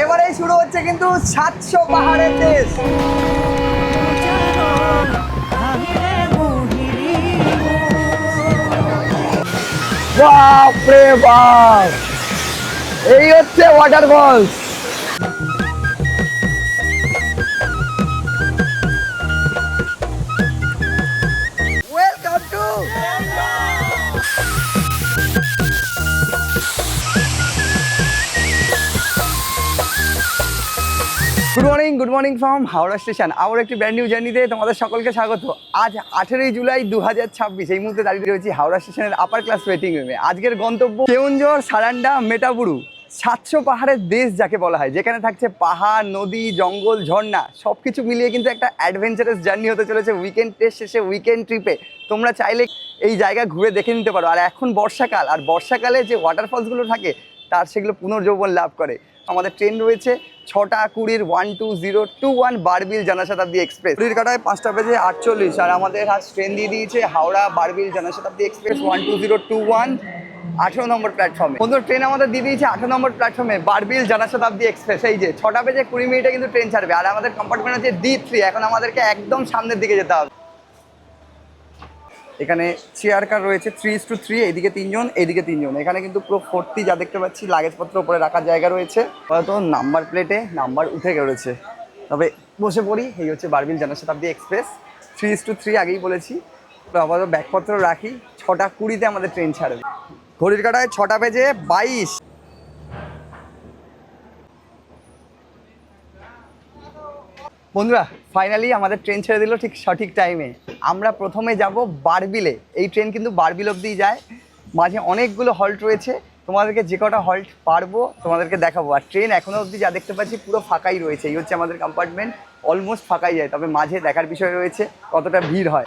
এবারেই শুরু হচ্ছে কিন্তু 700 পাহাড়ের দেশ। বাপরে বাপ, এই হচ্ছে waterfalls. Welcome to good morning from Howrah station. আবার একটি ব্র্যান্ড নিউ জার্নিতে তোমাদের সকলকে স্বাগত। আজ 18 জুলাই 2026। এই মুহূর্তে দাঁড়িয়ে রয়েছি হাওড়া স্টেশনের আপার ক্লাস ওয়েটিং রুমে। আজকের গন্তব্য কেওনঝড়, সারান্ডা, মেটাবুরু। 700 পাহাড়ের দেশ যাকে বলা হয়, যেখানে থাকছে পাহাড়, নদী, জঙ্গল, ঝর্ণা, সব কিছু মিলিয়ে কিন্তু একটা অ্যাডভেঞ্চারাস জার্নি হতে চলেছে উইকেন্ড টেস্ট শেষে উইকেন্ড ট্রিপে। তোমরা চাইলে এই জায়গা ঘুরে দেখে নিতে পারো। আর এখন বর্ষাকাল, আর বর্ষাকালে যে ওয়াটারফলসগুলো থাকে তার সেগুলো পুনর্যৌবন লাভ করে। আমাদের ট্রেন রয়েছে 6টা 20 12021 বারবিল জনশতাব্দী এক্সপ্রেস। ঘড়ির কাঁটায় 5টা বেজে 48। আর আমাদের আজ ট্রেন দিয়ে দিয়েছে হাওড়া বারবিল জনশতাব্দী এক্সপ্রেস 12021 18 নম্বর প্ল্যাটফর্মে। বন্ধু, ট্রেন আমাদের দিয়ে দিয়েছে 18 নম্বর প্ল্যাটফর্মে বারবিল জনশতাব্দী এক্সপ্রেস। এই যে 6টা বেজে 20 মিনিটে কিন্তু ট্রেন ছাড়বে। আর আমাদের কম্পার্টমেন্ট হচ্ছে D3। এখন আমাদেরকে একদম সামনের দিকে যেতে হবে। এখানে চেয়ার কার রয়েছে 3:3, এইদিকে 3 জন, এইদিকে 3 জন। এখানে কিন্তু পুরো ভর্তি, যা দেখতে পাচ্ছি লাগেজপত্র উপরে রাখার জায়গা রয়েছে। হয়তো নাম্বার প্লেটে নাম্বার উঠে গেছে, তবে বসে পড়ি। এই হচ্ছে বারবিল জনশতাব্দী এক্সপ্রেস 3:3, আগেই বলেছি। তো আপাতত ব্যাগপত্র রাখি। 6টা 20-তে আমাদের ট্রেন ছাড়বে। ঘড়ির কাঁটায় 6টা বেজে 22। বন্ধুরা, ফাইনালি আমাদের ট্রেন ছেড়ে দিল ঠিক সঠিক টাইমে। আমরা প্রথমে যাব বারবিলে। এই ট্রেন কিন্তু বারবিল অবধি যায়। মাঝে অনেকগুলো হল্ট রয়েছে, তোমাদেরকে যে কটা হল্ট পারবো তোমাদেরকে দেখাবো। আর ট্রেন এখনও অবধি যা দেখতে পাচ্ছি পুরো ফাঁকাই রয়েছে। এই হচ্ছে আমাদের কম্পার্টমেন্ট, অলমোস্ট ফাঁকাই যায়। তবে মাঝে দেখার বিষয় রয়েছে কতটা ভিড় হয়।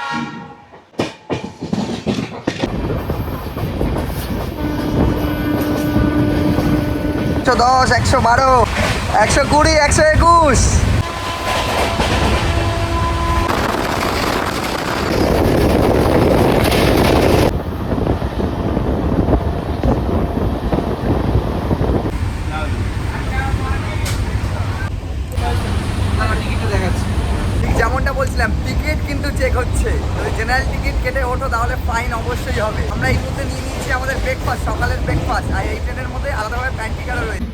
110, 112, 120, 121। যেমনটা বলছিলাম, টিকিট কিন্তু চেক হচ্ছে। যদি জেনারেল টিকিট কেটে ওঠো তাহলে ফাইন অবশ্যই হবে। আমরা এই মুহূর্তে নিয়ে নিয়েছি আমাদের ব্রেকফাস্ট, সকালের ব্রেকফাস্ট। আর এই ট্রেনের মধ্যে আলাদাভাবে প্যান্টিকারও রয়েছে।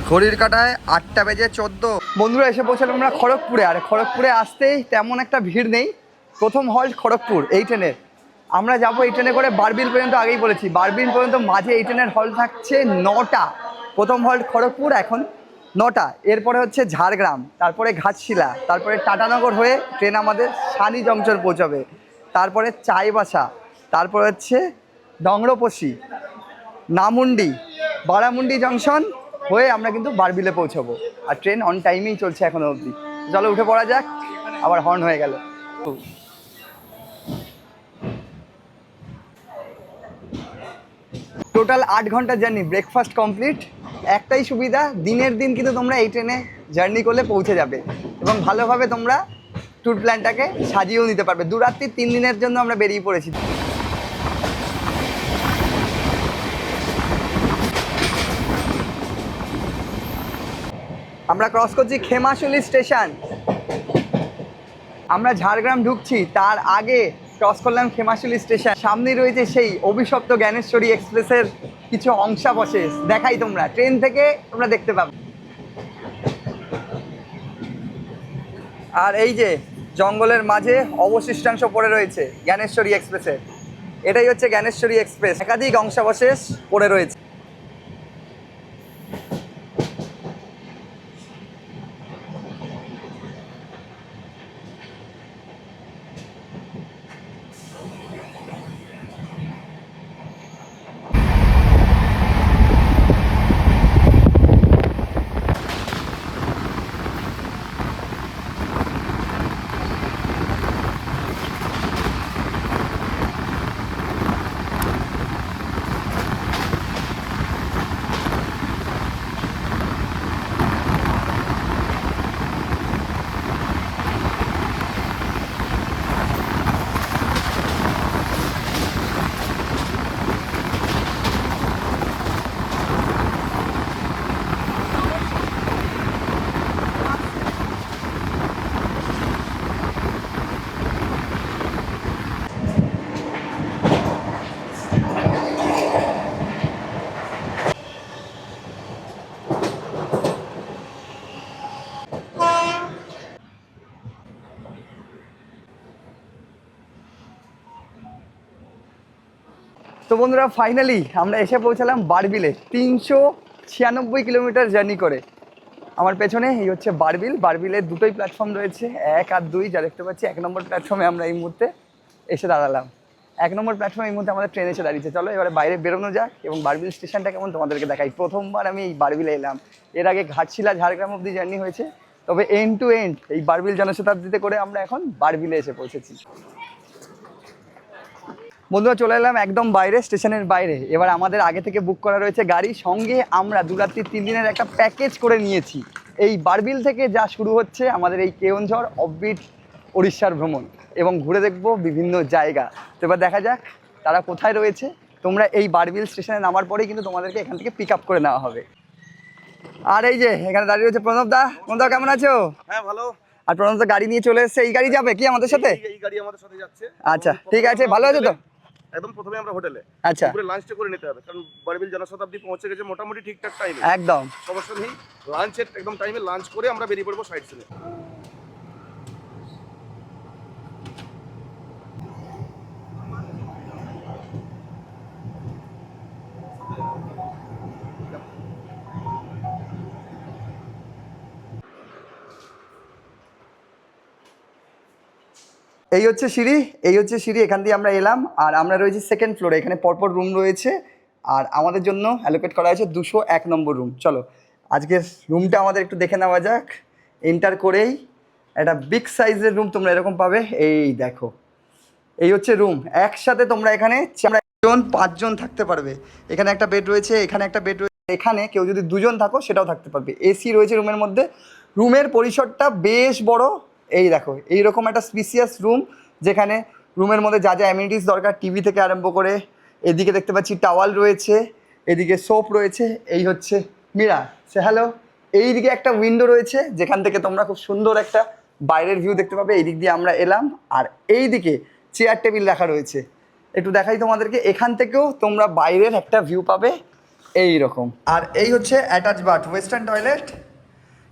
ঘড়ির কাঁটায় 8টা বেজে 14। বন্ধুরা, এসে পৌঁছালাম আমরা খড়গপুরে। আর খড়গপুরে আসতেই তেমন একটা ভিড় নেই। প্রথম হল্ট খড়গপুর এই ট্রেনের। আমরা যাবো এই ট্রেনে করে বারবিল পর্যন্ত, আগেই বলেছি বারবিল পর্যন্ত। মাঝে এই ট্রেনের হল্ট থাকছে 9টা। প্রথম হল্ট খড়গপুর, এখন 9টা। এরপরে হচ্ছে ঝাড়গ্রাম, তারপরে ঘাটশিলা, তারপরে টাটানগর হয়ে ট্রেন আমাদের সানি জংশন পৌঁছাবে। তারপরে চাইবাসা, তারপরে হচ্ছে ডংরপশি, নামুন্ডি, বারামুন্ডি জংশন হয়ে আমরা কিন্তু বারবিলে পৌঁছাবো। আর ট্রেন অন টাইমেই চলছে এখনো অবধি। চলো উঠে পড়া যাক। আবার হর্ন হয়ে গেল। টোটাল 8 ঘন্টার জার্নি, ব্রেকফাস্ট কমপ্লিট। একটাই সুবিধা, দিনের দিন কিন্তু তোমরা এই ট্রেনে জার্নি করলে পৌঁছে যাবে এবং ভালোভাবে তোমরা ট্যুর প্ল্যানটাকে সাজিয়েও নিতে পারবে। 2 রাত্রি 3 দিনের জন্য আমরা বেরিয়ে পড়েছি। আমরা ক্রস করছি খেমাশুলি স্টেশন। আমরা ঝাড়গ্রাম ঢুকছি, তার আগে ক্রস করলাম খেমাশুলি স্টেশন। সামনেই রয়েছে সেই অভিশপ্ত জ্ঞানেশ্বরী এক্সপ্রেসের কিছু অংশাবশেষ। দেখাই, তোমরা ট্রেন থেকে তোমরা দেখতে পাবে। আর এই যে জঙ্গলের মাঝে অবশিষ্টাংশ পড়ে রয়েছে জ্ঞানেশ্বরী এক্সপ্রেসের। এটাই হচ্ছে জ্ঞানেশ্বরী এক্সপ্রেস। একাধিক অংশাবশেষ পড়ে রয়েছে। তো বন্ধুরা ফাইনালি আমরা এসে পৌঁছালাম বারবিলে 396 কিলোমিটার জার্নি করে। আমার পেছনে এই হচ্ছে বারবিল। বারবিলের দুটোই প্ল্যাটফর্ম রয়েছে, 1 আর 2। যা দেখতে পাচ্ছি 1 নম্বর প্ল্যাটফর্মে আমরা এই মুহূর্তে এসে দাঁড়ালাম। 1 নম্বর প্ল্যাটফর্মে এই মুহূর্তে আমাদের ট্রেন এসে দাঁড়িয়েছে। চলো এবারে বাইরে বেরোনো যাক এবং বারবিল স্টেশনটা কেমন তোমাদেরকে দেখাই। প্রথমবার আমি এই বারবিলে এলাম, এর আগে ঘাটশিলা ঝাড়গ্রাম অব্দি জার্নি হয়েছে, তবে এন্ড টু এন্ড এই বারবিল জনশতাব্দীতে করে আমরা এখন বারবিলে এসে পৌঁছেছি। বন্ধুরা চলে এলাম একদম বাইরে, স্টেশনের বাইরে। এবার আমাদের আগে থেকে বুক করা রয়েছে গাড়ি, সঙ্গে আমরা 2 রাত্রি 3 দিনের একটা প্যাকেজ করে নিয়েছি। এই বারবিল থেকে যা শুরু হচ্ছে আমাদের এই কেওনঝড় অফবিট উড়িষ্যার ভ্রমণ, এবং ঘুরে দেখবো বিভিন্ন জায়গা। তো এবার দেখা যাক তারা কোথায় রয়েছে। তোমরা এই বারবিল স্টেশনে নামার পরেই কিন্তু তোমাদেরকে এখান থেকে পিক আপ করে নেওয়া হবে। আর এই যে এখানে দাঁড়িয়ে রয়েছে প্রণব দা। প্রণব দা কেমন আছো? হ্যাঁ ভালো। আর প্রণব দা গাড়ি নিয়ে চলে এসেছে। এই গাড়ি যাবে কি আমাদের সাথে? এই গাড়ি আমাদের সাথে যাচ্ছে। আচ্ছা ঠিক আছে, ভালো আছো তো? একদম প্রথমে আমরা হোটেলে, আচ্ছা পুরো লাঞ্চটা করে নিতে হবে, কারণ বারবিল জনশতাব্দী পৌঁছে গেছে মোটামুটি ঠিকঠাক টাইমে। একদম সমস্যা নেই, লাঞ্চের একদম টাইমে লাঞ্চ করে আমরা বেরিয়ে পড়বো সাইড সিনে। এই হচ্ছে সিঁড়ি, এই হচ্ছে সিঁড়ি। এখান দিয়ে আমরা এলাম আর আমরা রয়েছি সেকেন্ড ফ্লোরে। এখানে পরপর রুম রয়েছে আর আমাদের জন্য অ্যালোকেট করা হয়েছে 201 নম্বর রুম। চলো আজকের রুমটা আমাদের একটু দেখে নেওয়া যাক। এন্টার করেই একটা বিগ সাইজের রুম তোমরা এরকম পাবে। এই দেখো, এই হচ্ছে রুম। একসাথে তোমরা এখানে 5 জন থাকতে পারবে। এখানে একটা বেড রয়েছে, এখানে একটা বেড রয়েছে। এখানে কেউ যদি 2 জন থাকো সেটাও থাকতে পারবে। এসি রয়েছে রুমের মধ্যে। রুমের পরিসরটা বেশ বড়। এই দেখো এইরকম একটা স্পেসিয়াস রুম, যেখানে রুমের মধ্যে যা যা অ্যামিনিটিস দরকার, টিভি থেকে আরম্ভ করে, এদিকে দেখতে পাচ্ছি টাওয়াল রয়েছে, এদিকে সোপ রয়েছে, এই হচ্ছে মিরার। সে হ্যালো। এইদিকে একটা উইন্ডো রয়েছে যেখান থেকে তোমরা খুব সুন্দর একটা বাইরের ভিউ দেখতে পাবে। এই দিক দিয়ে আমরা এলাম আর এই দিকে চেয়ার টেবিল রাখা রয়েছে। একটু দেখাই তোমাদেরকে, এখান থেকেও তোমরা বাইরের একটা ভিউ পাবে এই রকম। আর এই হচ্ছে অ্যাটাচ বাথ, ওয়েস্টার্ন টয়লেট,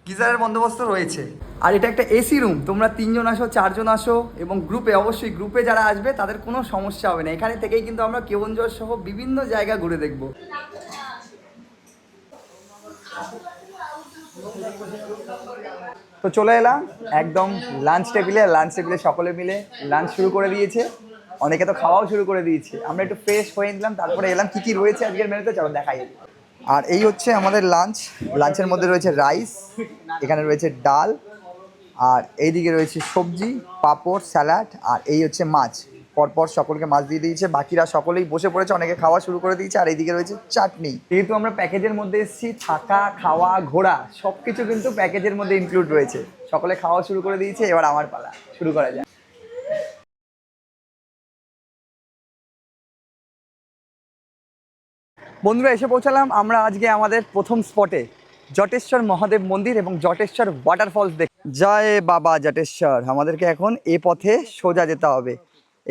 গিজারের বন্দোবস্ত রয়েছে। আর এটা একটা এসি রুম। তোমরা 3 জন আসো, 4 জন আসো, এবং গ্রুপে, অবশ্যই গ্রুপে যারা আসবে তাদের কোনো সমস্যা হবে না। এখানে থেকেই কিন্তু আমরা কেওনঝড় সহ বিভিন্ন জায়গা ঘুরে দেখব। তো চলে এলাম একদম লাঞ্চ টেবিলে। লাঞ্চ টেবিলে সকলে মিলে লাঞ্চ শুরু করে দিয়েছে, অনেকে তো খাওয়াও শুরু করে দিয়েছে। আমরা একটু ফ্রেশ হয়ে নিলাম, তারপরে এলাম কী কী রয়েছে আজকের মেনুতে, চলো দেখাই। আর এই হচ্ছে আমাদের লাঞ্চ। লাঞ্চের মধ্যে রয়েছে রাইস, এখানে রয়েছে ডাল, আর এইদিকে রয়েছে সবজি, পাঁপড়, স্যালাড, আর এই হচ্ছে মাছ। পরপর সকলকে মাছ দিয়ে দিয়েছে, বাকিরা সকলেই বসে পড়েছে, অনেকে খাওয়া শুরু করে দিয়েছে। আর এইদিকে রয়েছে চাটনি। যেহেতু আমরা প্যাকেজের মধ্যে এসেছি, থাকা, খাওয়া, ঘোরা সব কিছু কিন্তু প্যাকেজের মধ্যে ইনক্লুড রয়েছে। সকলে খাওয়া শুরু করে দিয়েছে, এবার আমার পালা, শুরু করা যায়। বন্ধুরা এসে পৌঁছালাম আমরা আজকে আমাদের প্রথম স্পটে, জটেশ্বর মহাদেব মন্দির এবং জটেশ্বর ওয়াটারফলস দেখ। জয় বাবা জটেশ্বর। আমাদেরকে এখন এ পথে সোজা যেতে হবে।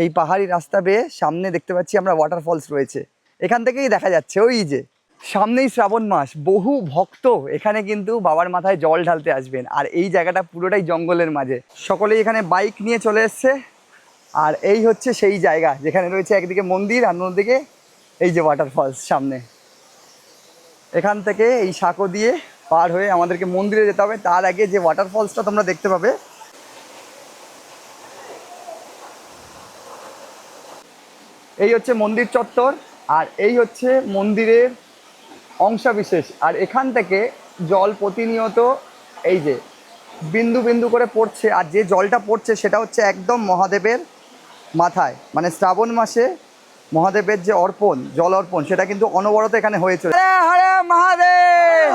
এই পাহাড়ি রাস্তা বেয়ে সামনে দেখতে পাচ্ছি আমরা ওয়াটারফলস রয়েছে, এখান থেকেই দেখা যাচ্ছে। ওই যে সামনেই শ্রাবণ মাস, বহু ভক্ত এখানে কিন্তু বাবার মাথায় জল ঢালতে আসবেন। আর এই জায়গাটা পুরোটাই জঙ্গলের মাঝে। সকলেই এখানে বাইক নিয়ে চলে এসছে। আর এই হচ্ছে সেই জায়গা যেখানে রয়েছে একদিকে মন্দির আর অন্যদিকে এই যে ওয়াটারফলস সামনে। এখান থেকে এই সাঁকো দিয়ে পার হয়ে আমাদেরকে মন্দিরে যেতে হবে। তার আগে যে ওয়াটারফলসটা তোমরা দেখতে পাবে, এই হচ্ছে মন্দির চত্বর আর এই হচ্ছে মন্দিরের অংশবিশেষ। আর এখান থেকে জল প্রতিনিয়ত এই যে বিন্দু বিন্দু করে পড়ছে। আর যে জলটা পড়ছে সেটা হচ্ছে একদম মহাদেবের মাথায়, মানে শ্রাবণ মাসে মহাদেবের যে অর্পণ, জল অর্পণ, সেটা কিন্তু অনবরত এখানে হয়েছে। হরে হরে মহাদেব।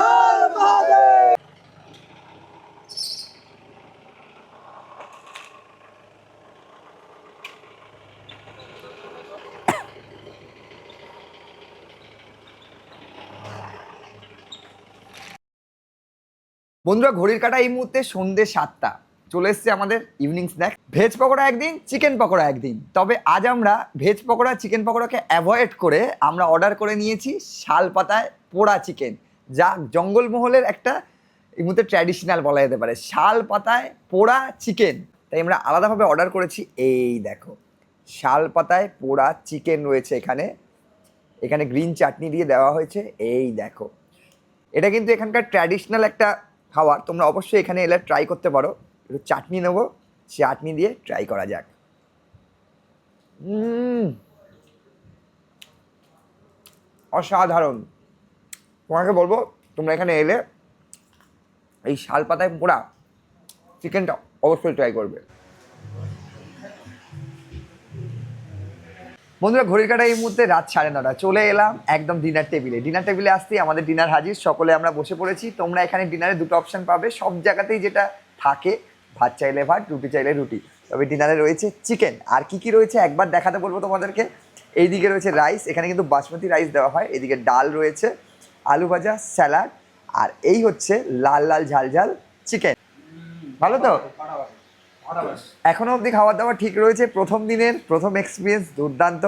বন্ধুরা ঘড়ির কাঁটা এই মুহূর্তে সন্ধ্যে 7টা। চলে এসছে আমাদের ইভিনিং স্ন্যাক। ভেজ পকোড়া একদিন, চিকেন পকোড়া একদিন। তবে আজ আমরা ভেজ পকোড়া, চিকেন পকোড়াকে অ্যাভয়েড করে আমরা অর্ডার করে নিয়েছি শাল পাতায় পোড়া চিকেন, যা জঙ্গলমহলের একটা এই মুহূর্তে ট্র্যাডিশনাল বলা যেতে পারে। শাল পাতায় পোড়া চিকেন, তাই আমরা আলাদাভাবে অর্ডার করেছি। এই দেখো শাল পাতায় পোড়া চিকেন রয়েছে এখানে। এখানে গ্রিন চাটনি দিয়ে দেওয়া হয়েছে, এই দেখো। এটা কিন্তু এখানকার ট্র্যাডিশনাল একটা খাবার, তোমরা অবশ্যই এখানে এলে ট্রাই করতে পারো। একটু চাটনি নেবো, চাটনি দিয়ে ট্রাই করা যাক। অসাধারণ। তোমাকে বলবো তোমরা এখানে এলে এই শাল পাতায় পোড়া চিকেনটা অবশ্যই ট্রাই করবে। বন্ধুরা, ঘড়ির কাঁটা এই মুহূর্তে রাত 9:30, চলে এলাম একদম ডিনার টেবিলে। ডিনার টেবিলে আসতেই আমাদের ডিনার হাজির, সকলে আমরা বসে পড়েছি। তোমরা এখানে ডিনারে দুটো অপশন পাবে, সব জায়গাতেই যেটা থাকে, ভাত চাইলে ভাত, রুটি চাইলে রুটি। তবে ডিনারে রয়েছে চিকেন। আর কি কি রয়েছে একবার দেখাতে বলবো তোমাদেরকে। এইদিকে রয়েছে রাইস, এখানে কিন্তু বাসমতি রাইস দেওয়া হয়। এদিকে ডাল রয়েছে, আলু ভাজা, স্যালাড, আর এই হচ্ছে লাল লাল ঝাল ঝাল চিকেন। ভালো তো? এখনো অবধি খাওয়া দাওয়া ঠিক রয়েছে। প্রথম দিনের প্রথম এক্সপিরিয়েন্স দুর্দান্ত।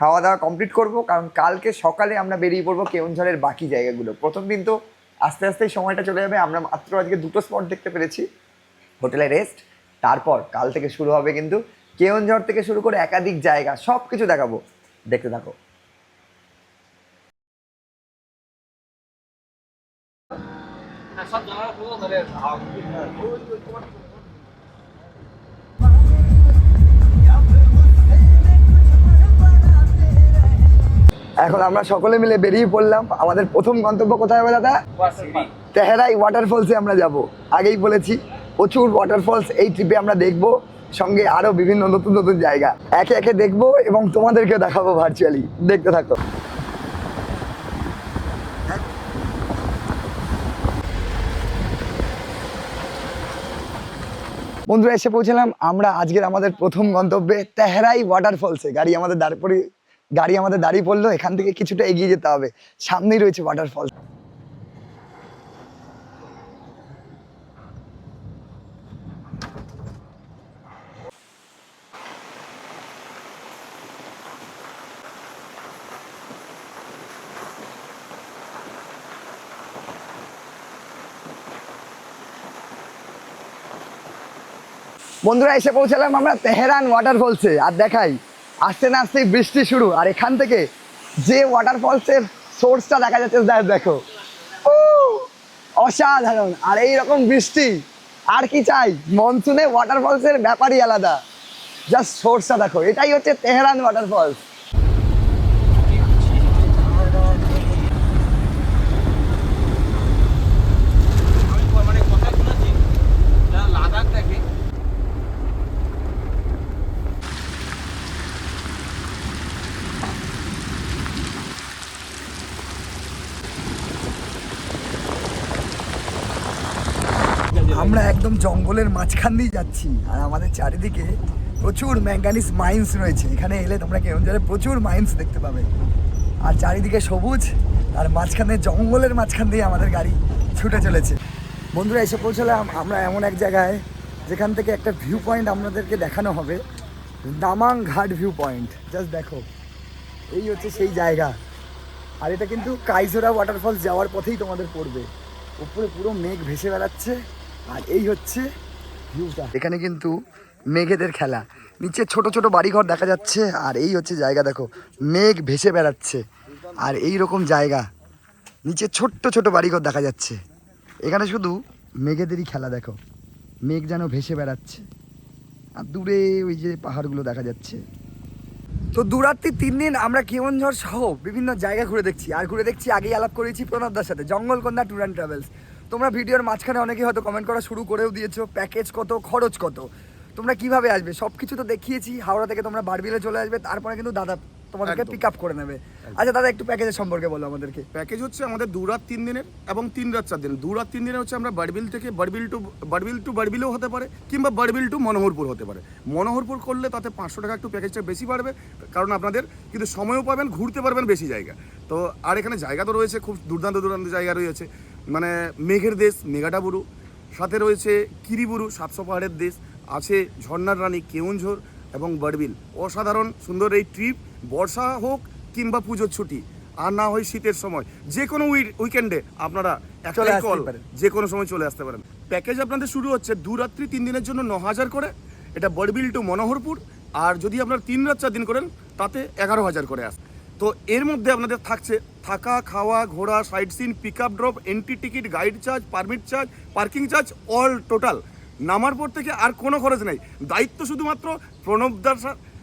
খাওয়া দাওয়া কমপ্লিট করব, কারণ কালকে সকালে আমরা বেরিয়ে পড়বো কেওনঝড়ের বাকি জায়গাগুলো। প্রথম দিন তো আস্তে আস্তেই সময়টা চলে যাবে। আমরা মাত্র আজকে 2টো স্পট দেখতে পেরেছি, হোটেলে রেস্ট। তারপর কাল থেকে শুরু হবে কিন্তু কেওনঝড় থেকে শুরু করে একাধিক জায়গা, সব কিছু দেখাবো, দেখতে থাকো। এখন আমরা সকলে মিলে বেরিয়ে পড়লাম। আমাদের প্রথম গন্তব্য কোথায় হবে দাদা? তেহরাই ওয়াটারফলসে আমরা যাব। আগেই বলেছি প্রচুর ওয়াটারফলস এই ট্রিপে আমরা দেখব, সঙ্গে আরো বিভিন্ন নতুন নতুন জায়গা একে একে দেখব এবং তোমাদেরকে দেখাবো ভার্চুয়ালি। দেখতে থাকো। বন্ধুরা, এসে পৌঁছলাম আমরা আজকের আমাদের প্রথম গন্তব্যে তেহরাই ওয়াটারফলসে। গাড়ি আমাদের দাঁড়িয়ে পড়লো। এখান থেকে কিছুটা এগিয়ে যেতে হবে, সামনেই রয়েছে ওয়াটারফল। বন্ধুরা, এসে পৌঁছালাম আমরা তেহরান ওয়াটারফলসে। আর দেখাই, আসতে না আসতেই বৃষ্টি শুরু। আর এখান থেকে যে ওয়াটারফলসের সোর্সটা দেখা যাচ্ছে, দেখো, অসাধারণ। আর এইরকম বৃষ্টি আর কি চাই? মনসুনে ওয়াটারফলসের ব্যাপারই আলাদা। জাস্ট সোর্সটা দেখো, এটাই হচ্ছে তেহরান ওয়াটারফলস। আমরা একদম জঙ্গলের মাঝখান দিয়ে যাচ্ছি, আর আমাদের চারিদিকে প্রচুর ম্যাঙ্গানিজ মাইন্স রয়েছে। এখানে এলে তোমরা কেওনঝড়ে প্রচুর মাইন্স দেখতে পাবে। আর চারিদিকে সবুজ, আর মাঝখানে জঙ্গলের মাঝখান দিয়ে আমাদের গাড়ি ছুটে চলেছে। বন্ধুরা, এসে পৌঁছলাম আমরা এমন এক জায়গায় যেখান থেকে একটা ভিউ পয়েন্ট আপনাদেরকে দেখানো হবে, দামাং ঘাট ভিউ পয়েন্ট। জাস্ট দেখো, এই হচ্ছে সেই জায়গা। আর এটা কিন্তু কাইজোরা ওয়াটারফলস যাওয়ার পথেই তোমাদের পড়বে। উপরে পুরো মেঘ ভেসে বেড়াচ্ছে, আর এই হচ্ছে ভিউটা। এখানে কিন্তু মেঘেদের খেলা। নিচে ছোট ছোট বাড়িঘর দেখা যাচ্ছে, আর এই হচ্ছে জায়গা। দেখো, মেঘ ভেসে বেড়াচ্ছে, আর এই রকম জায়গা, নিচে ছোট্ট ছোট বাড়িঘর দেখা যাচ্ছে। এখানে শুধু মেঘেদেরই খেলা। দেখো, মেঘ যেন ভেসে বেড়াচ্ছে, আর দূরে ওই যে পাহাড়গুলো দেখা যাচ্ছে। তো দুরাত্রি 3 দিন আমরা কেওনঝড় সহ বিভিন্ন জায়গা ঘুরে দেখছি। আর ঘুরে দেখছি, আগেই আলাপ করেছি প্রণবদার সাথে, জঙ্গলকন্যা ট্যুর অ্যান্ড ট্রাভেলস। তোমরা ভিডিওর মাঝখানে অনেকে হয়তো কমেন্ট করা শুরু করেও দিয়েছো, প্যাকেজ কত, খরচ কত, তোমরা কিভাবে আসবে, সব কিছু তো দেখিয়েছি। হাওড়া থেকে তোমরা বারবিলে চলে আসবে, তারপরে কিন্তু দাদা তোমাদেরকে পিক আপ করে নেবে। আচ্ছা দাদা, একটু প্যাকেজের সম্পর্কে বলো আমাদেরকে। প্যাকেজ হচ্ছে আমাদের 2 রাত 3 দিনের এবং 3 রাত 4 দিন। 2 রাত 3 দিনের হচ্ছে আমরা বারবিল থেকে বারবিল টু বারবিলেও হতে পারে, কিংবা বারবিল টু মনোহরপুর হতে পারে। মনোহরপুর করলে তাতে 500 টাকা একটু প্যাকেজটা বেশি বাড়বে, কারণ আপনাদের কিন্তু সময়ও পাবেন, ঘুরতে পারবেন বেশি জায়গা। তো আর এখানে জায়গা তো রয়েছে, খুব দুর্দান্ত দুর্দান্ত জায়গা রয়েছে। মানে মেঘের দেশ মেঘাটাবুরু, সাথে রয়েছে কিরিবুরু 700 পাহাড়ের দেশ, আছে ঝর্ণার রানী কেওনঝড় এবং বারবিল। অসাধারণ সুন্দর এই ট্রিপ, বর্ষা হোক কিংবা পুজোর ছুটি, আর না হয় শীতের সময়, যে কোনো উইকেন্ডে আপনারা একটাই কল, যে কোনো সময় চলে আসতে পারেন। প্যাকেজ আপনাদের শুরু হচ্ছে 2 রাত্রি 3 দিনের জন্য 9000 করে, এটা বারবিল টু মনোহরপুর। আর যদি আপনারা 3 রাত 4 দিন করেন, তাতে 11000 করে আসে। তো এর মধ্যে আপনাদের থাকছে থাকা, খাওয়া, ঘোরা, sightseeing, pick up drop, entry ticket, guide charge, permit charge, parking charge, all total. নামার পর থেকে আর কোনো খরচ নেই। দায়িত্ব শুধুমাত্র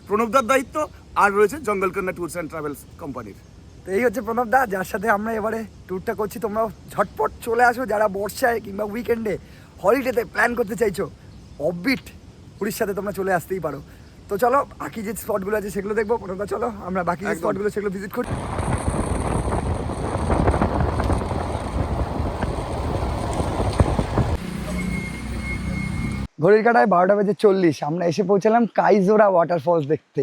প্রণবদার দায়িত্ব, আর রয়েছে জঙ্গলকন্যা ট্যুরস অ্যান্ড ট্রাভেলস কোম্পানির। তো এই হচ্ছে প্রণব দা, যার সাথে আমরা এবারে ট্যুরটা করছি। তোমরাও ঝটপট চলে আসো যারা বর্ষায় কিংবা উইকেন্ডে হলিডেতে প্ল্যান করতে চাইছো। অফবিট পুরীর সাথে তোমরা চলে আসতেই পারো। তো চলো বাকি যে স্পটগুলো আছে সেগুলো দেখবো। প্রণব দা চলো আমরা বাকি যে একদম। স্পটগুলো সেগুলো ভিজিট করি। ঘড়ির কাঁটায় 12:40 আমরা এসে পৌঁছালাম কাইজোরা ওয়াটারফলস দেখতে।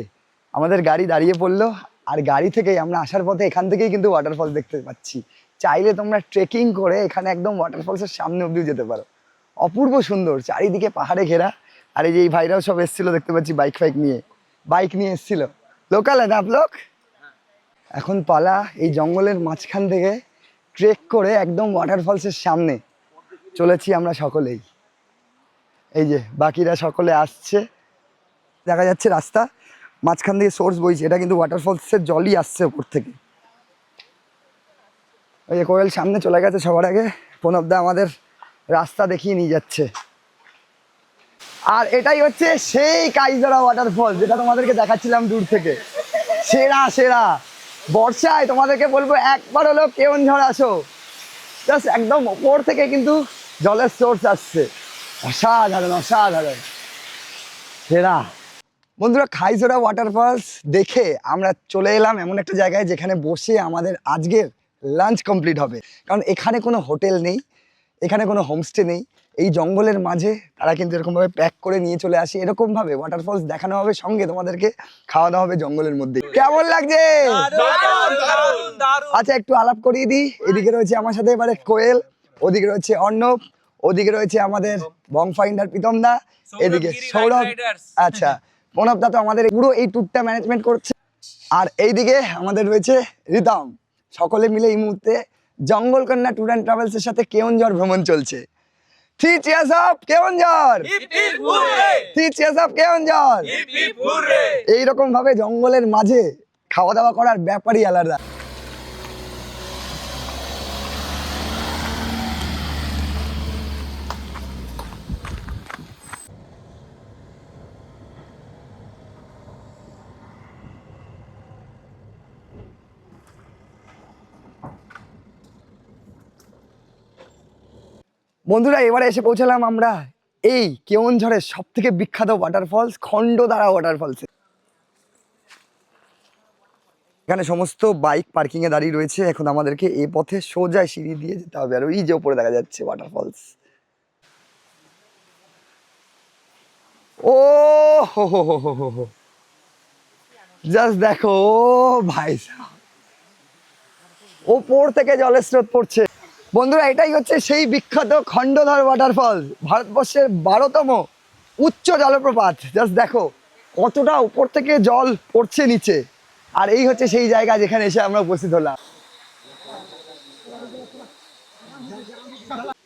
আমাদের গাড়ি দাঁড়িয়ে পড়লো, আর গাড়ি থেকেই আমরা আসার পথে এখান থেকেই কিন্তু ওয়াটারফলস দেখতে পাচ্ছি। চাইলে তোমরা ট্রেকিং করে এখানে একদম ওয়াটারফলসের সামনে অব্দিও যেতে পারো। অপূর্ব সুন্দর, চারিদিকে পাহাড়ে ঘেরা। আর এই যে এই ভাইরাও সব এসেছিল দেখতে পাচ্ছি, বাইক নিয়ে এসেছিল। লোকাল না আপলোক। এখন পালা এই জঙ্গলের মাঝখান থেকে ট্রেক করে একদম ওয়াটারফলসের সামনে চলেছি আমরা সকলেই। এই যে বাকিরা সকলে আসছে, দেখা যাচ্ছে রাস্তা মাঝখান দিয়ে সোর্স বইছে, এটা কিন্তু ওয়াটারফলসের জলই আসছে উপর থেকে। ওই যে কোয়েল সামনে চলে গেছে সবার আগে, প্রণবদা আমাদের রাস্তা দেখিয়ে নিয়ে যাচ্ছে। আর এটাই হচ্ছে সেই কাইজোরা ওয়াটারফল যেটা তোমাদেরকে দেখাচ্ছিলাম দূর থেকে। সেরা বর্ষায় তোমাদেরকে বলবো একবার হলেও কেওনঝড় আসো। জাস্ট একদম ওপর থেকে কিন্তু জলের সোর্স আসছে, অসাধারণ সেরা। বন্ধুরা, কাইজোরা ওয়াটারফলস দেখে আমরা চলে এলাম এমন একটা জায়গায় যেখানে বসে আমাদের আজকের লাঞ্চ কমপ্লিট হবে। কারণ এখানে কোনো হোটেল নেই, এখানে কোনো হোমস্টে নেই। এই জঙ্গলের মাঝে তারা কিন্তু এরকমভাবে প্যাক করে নিয়ে চলে আসে। এরকমভাবে ওয়াটারফলস দেখানো হবে, সঙ্গে তোমাদেরকে খাওয়া দাওয়া হবে জঙ্গলের মধ্যে। কেমন লাগছে? আচ্ছা একটু আলাপ করিয়ে দিই। এদিকে রয়েছে আমার সাথে এবারে কোয়েল, ওদিকে রয়েছে অর্ণব, ওদিকে রয়েছে আমাদের বং ফাইন্ডার প্রীতম দা, এদিকে সৌরভ। আচ্ছা, প্রণব দা তো আমাদের পুরো এই ট্যুরটা ম্যানেজমেন্ট করছে। আর এইদিকে আমাদের রয়েছে রিতম। সকলে মিলে এই মুহূর্তে জঙ্গলকন্যা ট্যুর অ্যান্ড ট্রাভেলসের সাথে কেওনঝড় ভ্রমণ চলছে। 3 cheers up Keonjhar, 3 cheers up Keonjhar. এইরকম ভাবে জঙ্গলের মাঝে খাওয়া দাওয়া করার ব্যাপারই আলাদা। বন্ধুরা, এবারে এসে পৌঁছালাম আমরা এই কেওনঝড়ের সব থেকে বিখ্যাত ওয়াটারফলস খন্ডধারা ওয়াটারফলসে। এখানে সমস্ত বাইক পার্কিং এ দাঁড়িয়ে রয়েছে। এখন আমাদেরকে এই পথে সোজা সিঁড়ি দিয়ে যেতে হবে। আর ওই যে উপরে দেখা যাচ্ছে ওয়াটারফলস। ও হো হো হো হো হো, জাস্ট দেখো ভাই, ওপর থেকে জলের স্রোত পড়ছে। বন্ধুরা, এটাই হচ্ছে সেই বিখ্যাত খন্ডধর ওয়াটারফল, ভারতবর্ষের 12তম উচ্চ জলপ্রপাত। জাস্ট দেখো কতটা উপর থেকে জল পড়ছে নিচে। আর এই হচ্ছে সেই জায়গা যেখানে এসে আমরা উপস্থিত হলাম।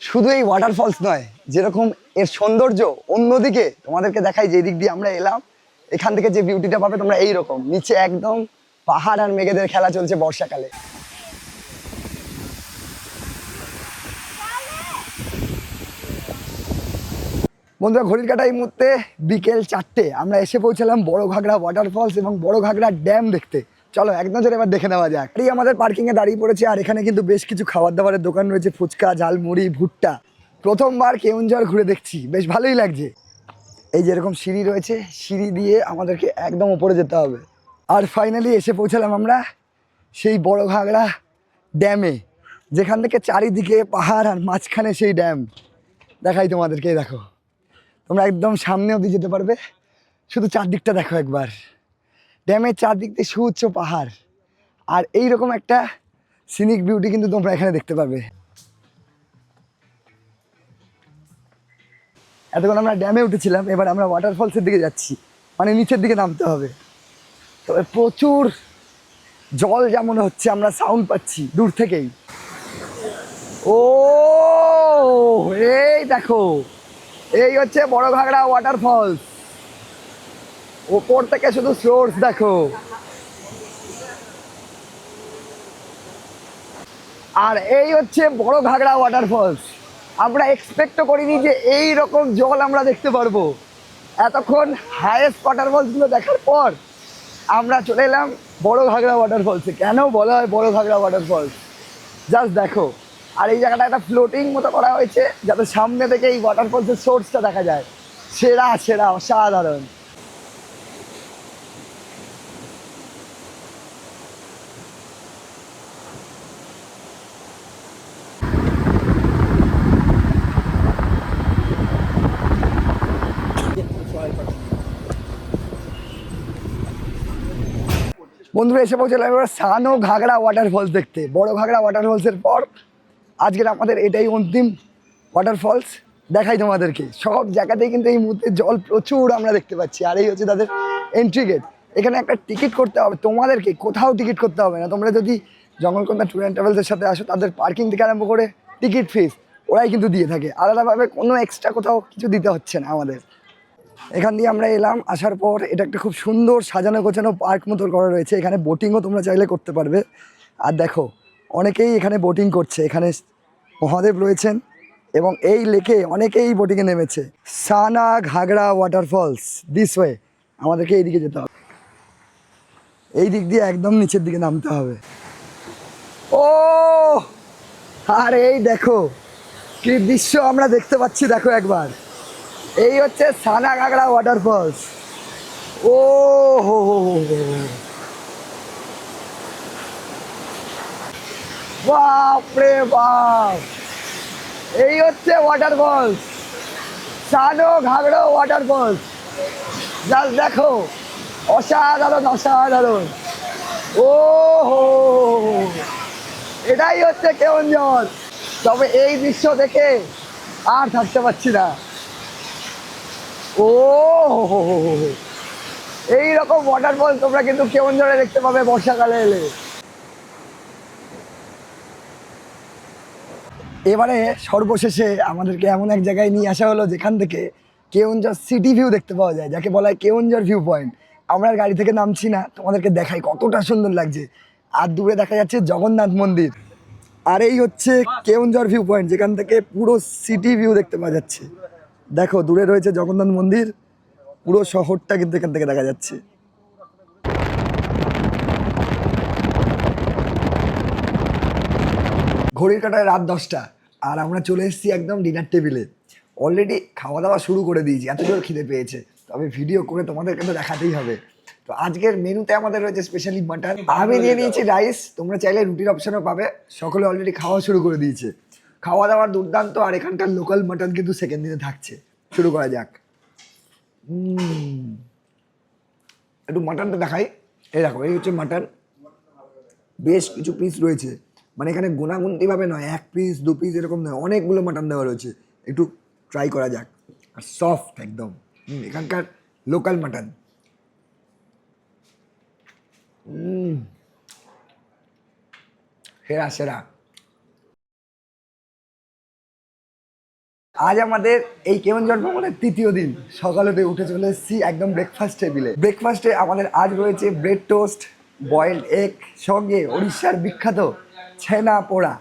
শুধু এই ওয়াটারফলস নয়, যেরকম এর সৌন্দর্য অন্যদিকে তোমাদেরকে দেখাই। যে দিক দিয়ে আমরা এলাম, এখান থেকে যে বিউটিটা পাবে তোমরা এইরকম, নিচে একদম পাহাড় আর মেঘেদের খেলা চলছে বর্ষাকালে। বন্ধুরা, ঘড়ির কাঁটা এই মুহূর্তে বিকেল 4টে। আমরা এসে পৌঁছালাম বড় ঘাগড়া ওয়াটারফলস এবং বড় ঘাগড়া ড্যাম দেখতে। চলো এক নজরে এবার দেখে নেওয়া যাক। এই আমাদের পার্কিং এ দাঁড়িয়ে পড়েছে, আর এখানে কিন্তু বেশ কিছু খাবার দাবারের দোকান রয়েছে, ফুচকা, ঝালমুড়ি, ভুট্টা। প্রথমবার কেওনঝড় ঘুরে দেখছি, বেশ ভালোই লাগছে। এই যে এরকম সিঁড়ি রয়েছে, সিঁড়ি দিয়ে আমাদেরকে একদম উপরে যেতে হবে। আর ফাইনালি এসে পৌঁছালাম আমরা সেই বড় ঘাগড়া ড্যামে, যেখান থেকে চারিদিকে পাহাড় আর মাঝখানে সেই ড্যাম। দেখাই তোমাদেরকে, দেখো তোমরা একদম সামনে অবধি যেতে পারবে। শুধু চারদিকটা দেখো একবার, ড্যামের চারদিক দিয়ে সুউচ্চ পাহাড়। আর এইরকম একটা সিনিক বিউটি কিন্তু তোমরা এখানে দেখতে পাবে। এতক্ষণ আমরা ড্যামে উঠেছিলাম, এবার আমরা ওয়াটারফলসের দিকে যাচ্ছি, মানে নিচের দিকে নামতে হবে। তবে প্রচুর জল যা মনে হচ্ছে, আমরা সাউন্ড পাচ্ছি দূর থেকেই। ও এই দেখো, এই হচ্ছে বড় ঘাগড়া ওয়াটারফলস। ওপর থেকে শুধু সোর্স দেখো, আর এই হচ্ছে বড় ঘাগড়া ওয়াটারফলস। আমরা এক্সপেক্টও করিনি যে এই রকম জল আমরা দেখতে পারবো। এতক্ষণ হাইয়েস্ট ওয়াটারফলসগুলো দেখার পর আমরা চলে এলাম বড় ঘাগড়া ওয়াটারফলসে। কেন বলা হয় বড় ঘাগড়া ওয়াটারফলস, জাস্ট দেখো। আর এই জায়গাটা একটা ফ্লোটিং মতো করা হয়েছে যাতে সামনে থেকে এই ওয়াটারফলসের সোর্সটা দেখা যায়। সেরা সেরা অসাধারণ। বন্ধুরা এসে পৌঁছলাম এবার সানো ঘাগড়া ওয়াটারফলস দেখতে। বড় ঘাগড়া ওয়াটারফলসের পর আজকের আমাদের এটাই অন্তিম ওয়াটারফলস। দেখাই তোমাদেরকে, সব জায়গাতেই কিন্তু এই মুহূর্তে জল প্রচুর আমরা দেখতে পাচ্ছি। আর এই হচ্ছে তাদের এন্ট্রি গেট। এখানে একটা টিকিট করতে হবে তোমাদেরকে, কোথাও টিকিট করতে হবে না। তোমরা যদি জঙ্গলকন্যা ট্যুর অ্যান্ড ট্রাভেলসের সাথে আসো, তাদের পার্কিং থেকে আরম্ভ করে টিকিট ফিস ওরাই কিন্তু দিয়ে থাকে। আলাদাভাবে কোনো এক্সট্রা কোথাও কিছু দিতে হচ্ছে না আমাদের। এখান দিয়ে আমরা এলাম, আসার পর এটা একটা খুব সুন্দর সাজানো গোছানো পার্ক মতো করা রয়েছে। এখানে বোটিংও তোমরা চাইলে করতে পারবে। আর দেখো অনেকেই এখানে বোটিং করছে। এখানে মহাদেব রয়েছেন এবং এই লেকে অনেকেই বোটিংয়ে নেমেছে। সানা ঘাগড়া ওয়াটারফলস দিস ওয়ে। আমাদেরকে এইদিকে যেতে হবে, এই দিক দিয়ে একদম নিচের দিকে নামতে হবে। ও আর এই দেখো কি দৃশ্য আমরা দেখতে পাচ্ছি, দেখো একবার। এই হচ্ছে সানা ঘাগড়া ওয়াটারফলস। ও হো হো হো বাপরে বাপ, এই হচ্ছে ওয়াটারফলস, সানো ঘাগড়া ওয়াটারফলস। জাস্ট দেখো, অসাধারণ অসাধারণ। ও হো, এটাই হচ্ছে কেওনঝড়। তবে এই দৃশ্য দেখে আর থাকতে পারছি না। ও হো হো হো, এইরকম ওয়াটারফল তোমরা কিন্তু কেওনঝড়ে দেখতে পাবে বর্ষাকালে এলে। এবারে সর্বশেষে আমাদেরকে এমন এক জায়গায় নিয়ে আসা হলো যেখান থেকে কেওনঝড় সিটি ভিউ দেখতে পাওয়া যায়, যাকে বলা হয় কেওনঝড় ভিউ পয়েন্ট। আমরা আর গাড়ি থেকে নামছি না, তোমাদেরকে দেখাই কতটা সুন্দর লাগছে। আর দূরে দেখা যাচ্ছে জগন্নাথ মন্দির। আর এই হচ্ছে কেওনঝড় ভিউ পয়েন্ট, যেখান থেকে পুরো সিটি ভিউ দেখতে পাওয়া যাচ্ছে। দেখো দূরে রয়েছে জগন্নাথ মন্দির, পুরো শহরটা কিন্তু এখান থেকে দেখা যাচ্ছে। ঘড়ির কাঁটায় রাত 10টা আর আমরা চলে এসেছি একদম ডিনার টেবিলে। অলরেডি খাওয়া দাওয়া শুরু করে দিয়েছি, এত জোর খিদে পেয়েছে। তবে ভিডিও করে তোমাদেরকে তো দেখাতেই হবে। তো আজকের মেনুতে আমাদের রয়েছে স্পেশালি মাটন। আমি নিয়ে নিয়েছি রাইস, তোমরা চাইলে রুটির অপশনও পাবে। সকলে অলরেডি খাওয়া শুরু করে দিয়েছে। খাওয়া দাওয়ার দুর্দান্ত। আর এখানকার লোকাল মাটন কিন্তু সেকেন্ড দিনে থাকছে। শুরু করা যাক। একটু মাটনটা দেখাই। এই দেখো, এই হচ্ছে মাটন। বেশ কিছু পিস রয়েছে, মানে এখানে গোনাগুনতিভাবে নয়, 1 পিস 2 পিস এরকম নয়, অনেকগুলো মাটন দেওয়া রয়েছে। একটু ট্রাই করা যাক। আর সফট একদম, এখানকার লোকাল মাটন। সেরা সেরা। আজ আমাদের এই কেওনঝড় ভ্রমণের 3য় দিন। সকালে উঠে চলে এসেছি একদম ব্রেকফাস্ট টেবিলে। ব্রেকফাস্টে আমাদের আজ রয়েছে ব্রেড টোস্ট, বয়েলড এগ, সঙ্গে উড়িষ্যার বিখ্যাত ছেনা পোড়া।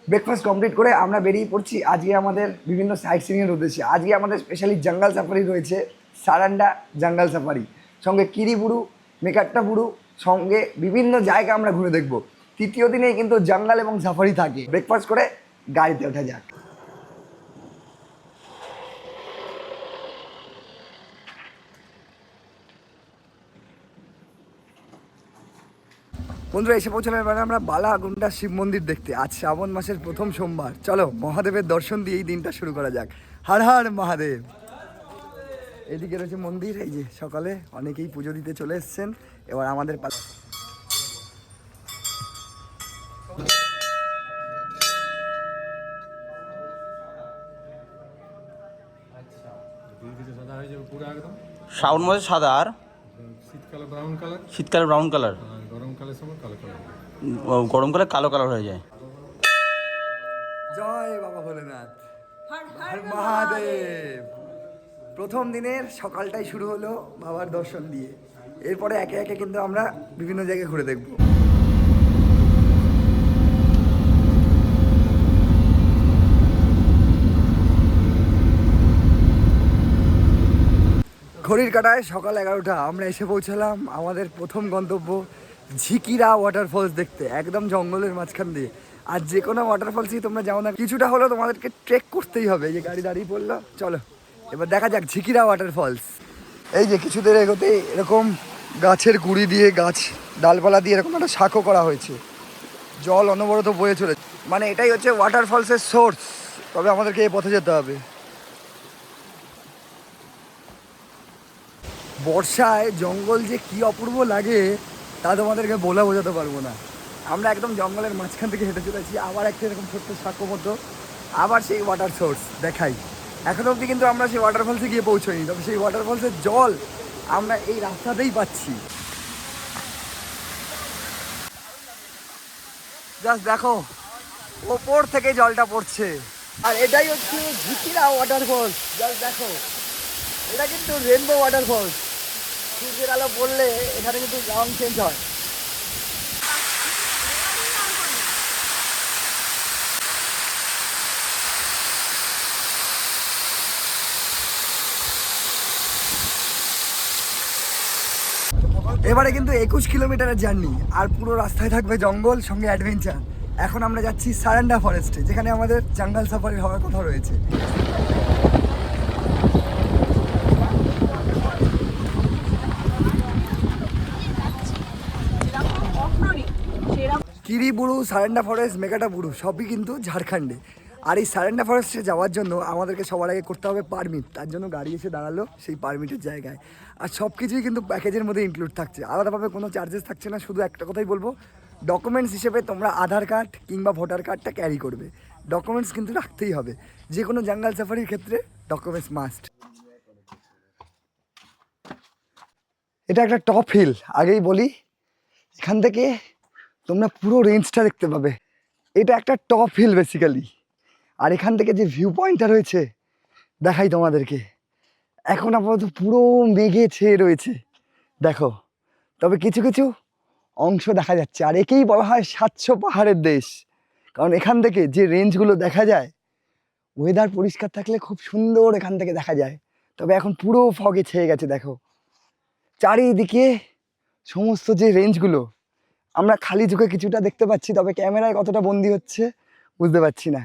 ব্রেকফাস্ট কমপ্লিট করে আমরা বেরিয়ে পড়ছি আজকে আমাদের বিভিন্ন সাইট সিইংয়ের উদ্দেশ্যে। আজকে আমাদের স্পেশালি জঙ্গল সাফারি রয়েছে, সারান্ডা জঙ্গল সাফারি, সঙ্গে কিরিবুরু, মেকাট্টাবুরু, সঙ্গে বিভিন্ন জায়গা আমরা ঘুরে দেখব। 3য় দিনেই কিন্তু জঙ্গল এবং সাফারি থাকে। ব্রেকফাস্ট করে গাড়িতে ওঠা যাক। বন্ধুরা এসে পৌঁছলাম এবার আমরা বালাগুন্ডা শিব মন্দির দেখতে। আজ শ্রাবণ মাসের প্রথম সোমবার। চলো মহাদেবের দর্শন দিয়ে এই দিনটা শুরু করা যাক। হর হর মহাদেব। এদিকে রয়েছে মন্দির। এই যে সকালে অনেকেই পুজো দিতে চলে এসছেন। এবার আমাদের শ্রাবণ মাসে সাদা আর শীতকালে ব্রাউন কালার, শীতকালে ব্রাউন কালার, আর গরমকালের সময় কালো কালার। গরমকালে কালো কালার হয়ে যায়। জয় বাবা ভোলেনাথ, হর মহাদেব। প্রথম দিনের সকালটাই শুরু হলো বাবার দর্শন দিয়ে। এরপরে একে একে কিন্তু আমরা বিভিন্ন জায়গায় ঘুরে দেখব। ঘড়ির কাঁটায় সকাল 11টা, আমরা এসে পৌঁছালাম আমাদের প্রথম গন্তব্য ঝিকিরা ওয়াটারফলস দেখতে, একদম জঙ্গলের মাঝখান দিয়ে। আর যে কোনো ওয়াটারফলসই তোমরা যাও না, কিছুটা হলেও তোমাদেরকে ট্রেক করতেই হবে। এই যে গাড়ি দাঁড়িয়ে পড়লো, চলো এবার দেখা যাক ঝিকিরা ওয়াটারফলস। এই যে কিছুদের এগোতে এরকম গাছের গুঁড়ি দিয়ে, গাছ ডালপালা দিয়ে এরকম একটা শাঁখো করা হয়েছে, জল অনবরত বয়ে চলেছে, মানে এটাই হচ্ছে ওয়াটারফলসের সোর্স। তবে আমাদেরকে এই পথে যেতে হবে। বর্ষায় জঙ্গল যে কি অপূর্ব লাগে তা তোমাদেরকে বলে বোঝাতে পারবো না। আমরা একদম জঙ্গলের মাঝখান থেকে হেঁটে চলেছি, আবার একটা এরকম ছোট্ট শাঁখো মতো, আবার সেই ওয়াটার সোর্স দেখাই। এখনো অবধি কিন্তু আমরা সেই ওয়াটারফলসে গিয়ে পৌঁছইনি, তবে সেই ওয়াটারফলসের জল আমরা এই রাস্তাতেই পাচ্ছি। জাস্ট দেখো, ওপর থেকে জলটা পড়ছে, আর এটাই হচ্ছে ঝিকিরা ওয়াটারফলস। জাস্ট দেখো, এটা কিন্তু রেনবো ওয়াটারফলস। সূর্যের আলো পড়লে এখানে কিন্তু রং চেঞ্জ হয়। এবারে কিন্তু 21 কিলোমিটারের জার্নি, আর পুরো রাস্তায় থাকবে জঙ্গল, সঙ্গে অ্যাডভেঞ্চার। এখন আমরা যাচ্ছি সারেন্ডা ফরেস্টে, যেখানে আমাদের জঙ্গল সাফারি হওয়ার কথা রয়েছে। কিরিবুরু, সারেন্ডা ফরেস্ট, মেঘাটাবুরু সবই কিন্তু ঝাড়খণ্ডে। আর এই সারেন্ডা ফরেস্টে যাওয়ার জন্য আমাদেরকে সবার আগে করতে হবে পারমিট। তার জন্য গাড়ি এসে দাঁড়ালো সেই পারমিটের জায়গায়। আর সব কিছুই কিন্তু প্যাকেজের মধ্যে ইনক্লুড থাকছে, আলাদাভাবে কোনো চার্জেস থাকছে না। শুধু একটা কথাই বলবো, ডকুমেন্টস হিসেবে তোমরা আধার কার্ড কিংবা ভোটার কার্ডটা ক্যারি করবে। ডকুমেন্টস কিন্তু রাখতেই হবে, যে কোনো জঙ্গল সাফারির ক্ষেত্রে ডকুমেন্টস মাস্ট। এটা একটা টপ হিল, আগেই বলি, এখান থেকে তোমরা পুরো রেঞ্জটা দেখতে পাবে। এটা একটা টপ হিল বেসিক্যালি। আর এখান থেকে যে ভিউ পয়েন্টটা রয়েছে দেখাই তোমাদেরকে, এখন আপাতত পুরো মেঘে ছেয়ে রয়েছে দেখো, তবে কিছু কিছু অংশ দেখা যাচ্ছে। আর একেই বলা হয় 700 পাহাড়ের দেশ, কারণ এখান থেকে যে রেঞ্জগুলো দেখা যায়, ওয়েদার পরিষ্কার থাকলে খুব সুন্দর এখান থেকে দেখা যায়। তবে এখন পুরো ফগে ছেয়ে গেছে দেখো, চারিদিকে সমস্ত যে রেঞ্জগুলো আমরা খালি চোখে কিছুটা দেখতে পাচ্ছি, তবে ক্যামেরায় কতটা বন্দি হচ্ছে বুঝতে পারছি না।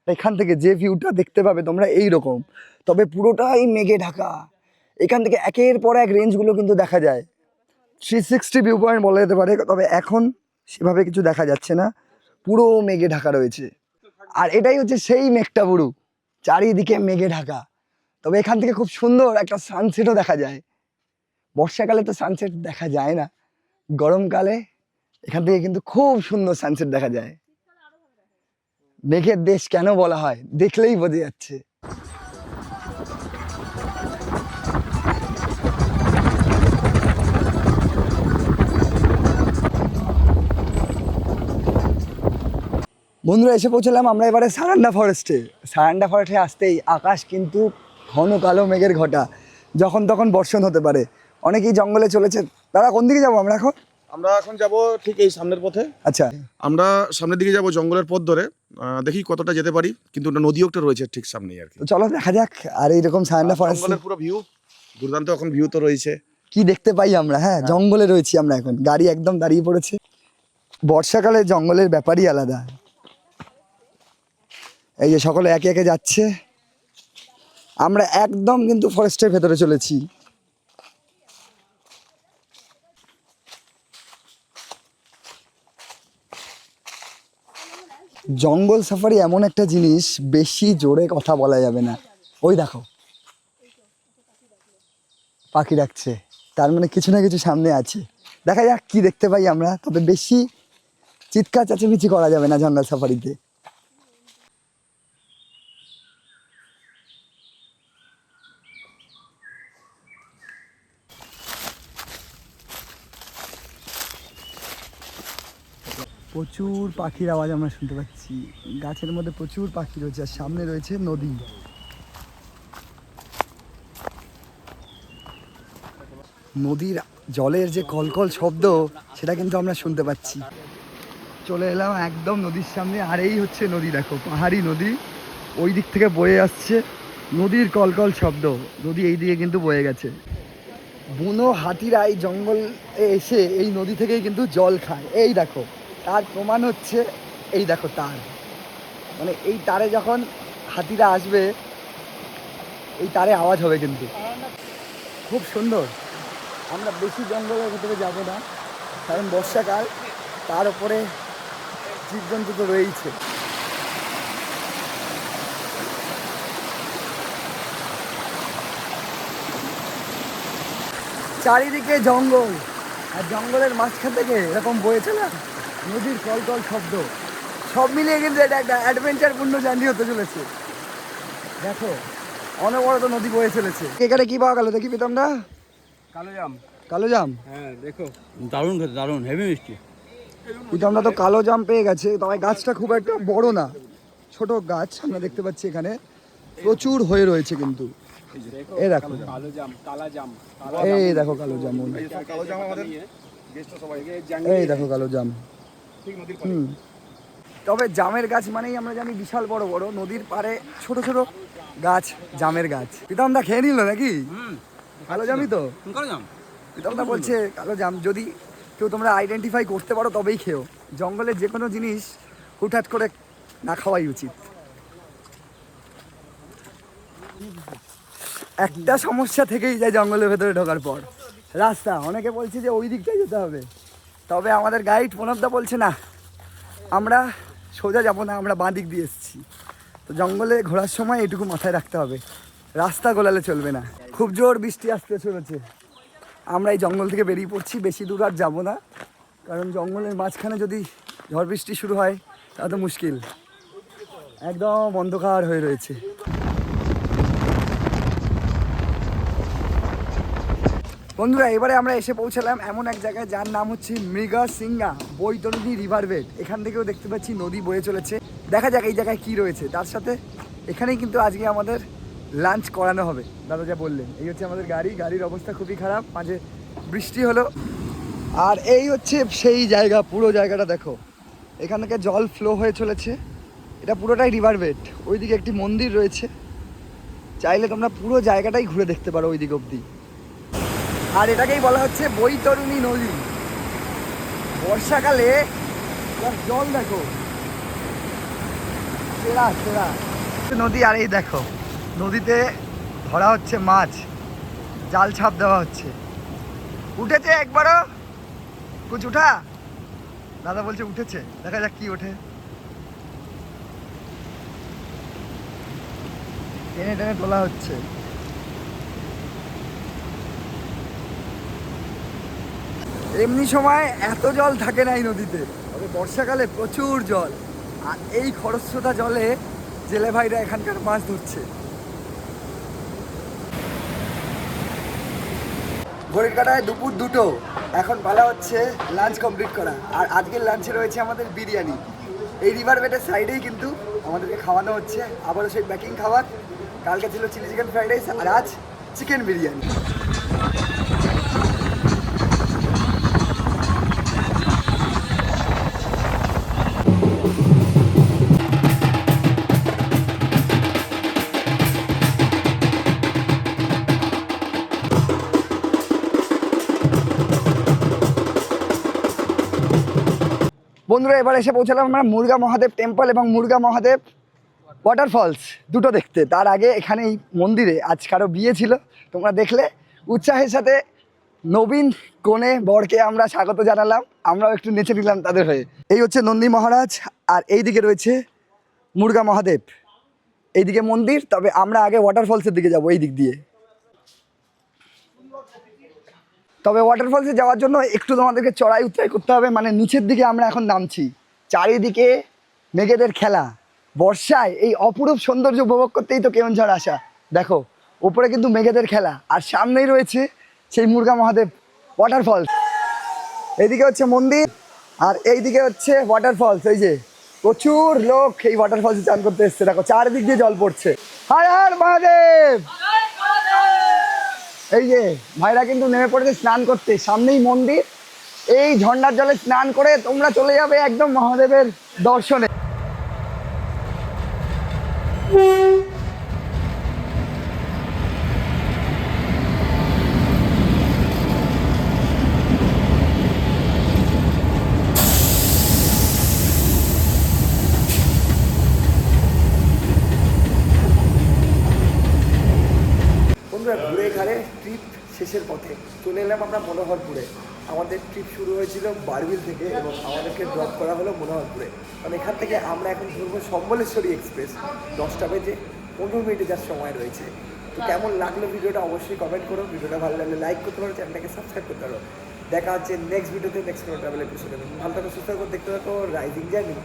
এখান থেকে যে ভিউটা দেখতে পাবে তোমরা এই রকম, তবে পুরোটাই মেঘে ঢাকা। এখান থেকে একের পর এক রেঞ্জগুলো কিন্তু দেখা যায়, 360 ভিউ পয়েন্ট বলা যেতে পারে। তবে এখন সেভাবে কিছু দেখা যাচ্ছে না, পুরো মেঘে ঢাকা রয়েছে। আর এটাই হচ্ছে সেই মেঘটাবুরু, চারিদিকে মেঘে ঢাকা। তবে এখান থেকে খুব সুন্দর একটা সানসেটও দেখা যায়। বর্ষাকালে তো সানসেট দেখা যায় না, গরমকালে এখান থেকে কিন্তু খুব সুন্দর সানসেট দেখা যায়। মেঘের দেশ কেন বলা হয় দেখলেই বোঝা যাচ্ছে। বন্ধুরা, এসে পৌঁছলাম আমরা এবারে সারেন্ডা ফরেস্টে। সারেন্ডা ফরেস্টে আসতেই আকাশ কিন্তু ঘন কালো মেঘের ঘটা, যখন তখন বর্ষণ হতে পারে। অনেকেই জঙ্গলে চলেছে। দাদা, কোন দিকে যাবো আমরা এখন? আমরা এখন যাব ঠিক এই সামনের পথে। আচ্ছা, আমরা সামনের দিকে যাব জঙ্গলের পথ ধরে, দেখি কতটা যেতে পারি। কিন্তু ওটা নদী একটা রয়েছে ঠিক সামনেই আর কি। তো চলো দেখা যাক। আর এইরকম সারেন্ডা ফরেস্ট জঙ্গলের পুরো ভিউ দুর্দান্ত, এখন ভিউ তো রয়েছে। কি দেখতে পাই আমরা। হ্যাঁ, জঙ্গলে রয়েছি আমরা এখন, গাড়ি একদম দাঁড়িয়ে পড়েছে। বর্ষাকালে জঙ্গলের ব্যাপারই আলাদা। এই যে সকলে একে একে যাচ্ছে, আমরা একদম কিন্তু ফরেস্টের ভেতরে চলেছি। জঙ্গল সাফারি এমন একটা জিনিস, বেশি জোরে কথা বলা যাবে না। ওই দেখো পাখি ডাকছে, তার মানে কিছু না কিছু সামনে আছে। দেখা যাক কি দেখতে পাই আমরা। তবে বেশি চিৎকার চেঁচামেচি করা যাবে না জঙ্গল সাফারিতে। প্রচুর পাখির আওয়াজ আমরা শুনতে পাচ্ছি, গাছের মধ্যে প্রচুর পাখি রয়েছে। আর সামনে রয়েছে নদী। নদীর জলের যে কলকল শব্দ, সেটা কিন্তু আমরা শুনতে পাচ্ছি। চলে এলাম একদম নদীর সামনে, আর এই হচ্ছে নদী। দেখো, পাহাড়ি নদী, ওই দিক থেকে বয়ে আসছে নদীর কলকল শব্দ। নদী এই দিকে কিন্তু বয়ে গেছে। বুনো হাতিরা এই জঙ্গলে এসে এই নদী থেকেই কিন্তু জল খায়। এই দেখো, তার প্রমাণ হচ্ছে এই দেখো তার, মানে এই তারে যখন হাতিরা আসবে এই তারে আওয়াজ হবে কিন্তু। খুব সুন্দর। আমরা বেশি জঙ্গলের ভেতরে যাবো না, কারণ বর্ষাকাল, তার উপরে জীবজন্তু তো রয়েইছে। চারিদিকে জঙ্গল, আর জঙ্গলের মাঝখান থেকে এরকম বয়ে চলা নদীর কলকল শব্দ, সব মিলিয়ে কিন্তু এটা একটা অ্যাডভেঞ্চারপূর্ণ জার্নি হতে চলেছে। দেখো অনবরত নদী বয়ে চলেছে। এখানে কি পাওয়া গেল দেখি প্রীতম না? কালো জাম। কালো জাম? হ্যাঁ দেখো, দারুণ খেতে, দারুণ হেভি মিষ্টি। প্রীতমরা তো কালো জাম পেয়ে গেছে, তবে গাছটা খুব একটা বড় না, ছোট গাছ আমরা দেখতে পাচ্ছি এখানে প্রচুর হয়ে রয়েছে কিন্তু। এই দেখো কালো জাম, কালা জাম। এই দেখো কালো জাম, কালো জামা আমাদের গেস্টরা সবাই এই দেখো কালো জাম। তবে জামের গাছ মানেই আমরা জানি বিশাল বড় বড়, নদীর পাড়ে ছোট ছোট গাছ, জামের গাছ। প্রীতমদা খেয়ে নিল নাকি? কালো জামই তো। প্রীতমদা বলছে কালো জাম, যদি কেউ তোমরা আইডেন্টিফাই করতে পারো তবেই খেও, জঙ্গলের যে কোনো জিনিস হুটহাট করে না খাওয়াই উচিত। একটা সমস্যা থেকেই যায় জঙ্গলের ভেতরে ঢোকার পর, রাস্তা। অনেকে বলছে যে ওই দিকটাই যেতে হবে, তবে আমাদের গাইড প্রণবদা বলছে না, আমরা সোজা যাবো না, আমরা বাঁ দিক দিয়ে এসেছি। তো জঙ্গলে ঘোরার সময় এটুকু মাথায় রাখতে হবে, রাস্তা গোলালে চলবে না। খুব জোর বৃষ্টি আসতে চলেছে, আমরা এই জঙ্গল থেকে বেরিয়ে পড়ছি, বেশি দূর আর যাবো না, কারণ জঙ্গলের মাঝখানে যদি ঝড় বৃষ্টি শুরু হয় তাহলে তো মুশকিল, একদম অন্ধকার হয়ে রয়েছে। বন্ধুরা এবারে আমরা এসে পৌঁছালাম এমন এক জায়গায় যার নাম হচ্ছে মৃগসিংহা বৈতরণী রিভার বেড। এখান থেকেও দেখতে পাচ্ছি নদী বয়ে চলেছে। দেখা যাক এই জায়গায় কি রয়েছে। তার সাথে এখানেই কিন্তু আজকে আমাদের লাঞ্চ করানো হবে, দাদা যা বললেন। এই হচ্ছে আমাদের গাড়ি, গাড়ির অবস্থা খুবই খারাপ, মাঝে বৃষ্টি হলো। আর এই হচ্ছে সেই জায়গা, পুরো জায়গাটা দেখো, এখান থেকে জল ফ্লো হয়ে চলেছে, এটা পুরোটাই রিভার বেড। ওইদিকে একটি মন্দির রয়েছে, চাইলে তোমরা পুরো জায়গাটাই ঘুরে দেখতে পারো ওই দিক অবধি। আর এটাকেই বলা হচ্ছে বৈতরণী নদী। বর্ষাকালে জল দেখো, সেরা সেরা নদী। আর এই দেখো নদীতে ধরা হচ্ছে মাছ, জাল ছাপ দেওয়া হচ্ছে। উঠেছে একবারও কুছ উঠা? দাদা বলছে উঠেছে, দেখা যাক কি ওঠে। টেনে টেনে তোলা হচ্ছে। এমনি সময় এত জল থাকে না এই নদীতে, তবে বর্ষাকালে প্রচুর জল। আর এই খরস্রোতা জলে জেলে ভাইরা এখানকার মাছ ধরছে। ঘড়ির কাঁটায় দুপুর 2টো, এখন ভালো হচ্ছে লাঞ্চ কমপ্লিট করা। আর আজকের লাঞ্চে রয়েছে আমাদের বিরিয়ানি। এই রিভার বেডের সাইডেই কিন্তু আমাদেরকে খাওয়ানো হচ্ছে আবারও সেই ব্যাকিং খাবার। কালকে ছিল চিলি চিকেন ফ্রাইড রাইস, আর আজ চিকেন বিরিয়ানি। বন্ধুরা এবার এসে পৌঁছালাম আমরা মুরগা মহাদেব টেম্পল এবং মুরগা মহাদেব ওয়াটারফলস দুটো দেখতে। তার আগে এখানে এই মন্দিরে আজ কারো বিয়ে ছিল, তোমরা দেখলে। উৎসাহের সাথে নবীন কনে বরকে আমরা স্বাগত জানালাম, আমরাও একটু নেচে নিলাম তাদের হয়ে। এই হচ্ছে নন্দী মহারাজ, আর এই দিকে রয়েছে মুরগা মহাদেব, এইদিকে মন্দির। তবে আমরা আগে ওয়াটারফলসের দিকে যাবো এই দিক দিয়ে। তবে ওয়াটারফলসে যাওয়ার জন্য একটু তোমাদেরকে চড়াই উতরাই করতে হবে, মানে নিচের দিকে আমরা এখন নামছি। চারিদিকে মেঘেদের খেলা, বর্ষায় এই অপরূপ সৌন্দর্য উপভোগ করতেই তো কেওনঝড় আসা। দেখো ওপরে কিন্তু মেঘেদের খেলা, আর সামনেই রয়েছে সেই মুরগা মহাদেব ওয়াটারফলস। এইদিকে হচ্ছে মন্দির, আর এইদিকে হচ্ছে ওয়াটারফলস। এই যে প্রচুর লোক এই ওয়াটারফলসে চান করতে এসছে, দেখো চারিদিক দিয়ে জল পড়ছে। হর হর মহাদেব। এই যে ভাইরা কিন্তু নেমে পড়েছে স্নান করতে, সামনেই মন্দির। এই ঝর্ণার জলে স্নান করে তোমরা চলে যাবে একদম মহাদেবের দর্শনে। এলাম আমরা মনোহরপুরে। আমাদের ট্রিপ শুরু হয়েছিল বারবিল থেকে এবং আমাদেরকে ড্রপ করা হলো মনোহরপুরে। মানে এখান থেকে আমরা এখন ধরবো সম্বলেশ্বরী এক্সপ্রেস, 10টা বেজে 15 মিনিটে যার সময় রয়েছে। তো কেমন লাগলো ভিডিওটা অবশ্যই কমেন্ট করো, ভিডিওটা ভালো লাগলে লাইক করতে পারো, চ্যানেলটাকে সাবস্ক্রাইব করতে পারো। দেখা হচ্ছে নেক্সট ভিডিওতে, নেক্সট কোনো ট্রাভেল এপিসোডে। ভালো থাকো, সুস্থ থাকো, দেখতে থাকো রাইজিং জার্নি।